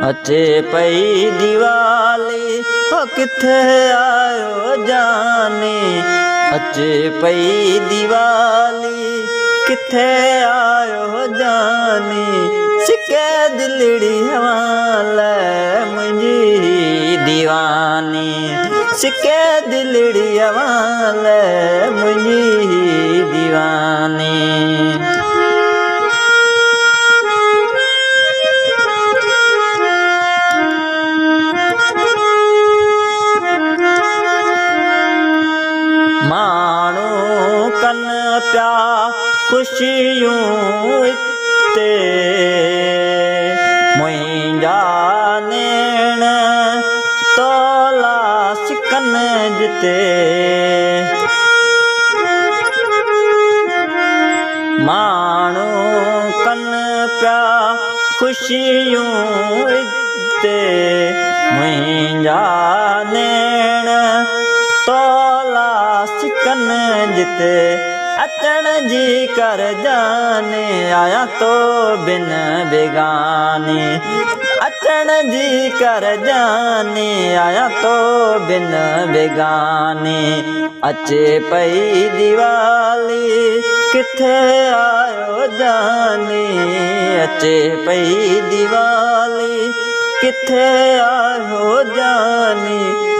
अचे पई दिवाली हो किथे आयो जाने। अचे पई दिवाली किथे आयो जाने। सिके दिलड़ी हवाले मुंहिंजी दीवानी। सिके दिलड़ी हवाले मुंहिंजी दीवानी। माण्हू कन पिया ख़ुशियूं हिते मुंहिंजा नेण तोला सिकन जिते। माण्हू कन पिया ख़ुशियूं हिते मुंहिंजा नेण तोला सिकन जिते। अचण जी कर जाने आया तो बिन बेगाने। अचण जी कर जाने आया तो बिन बेगाने। अचे पई दिवाली किथे आयो जाने। अचे पई दिवाली किथे आयो जाने।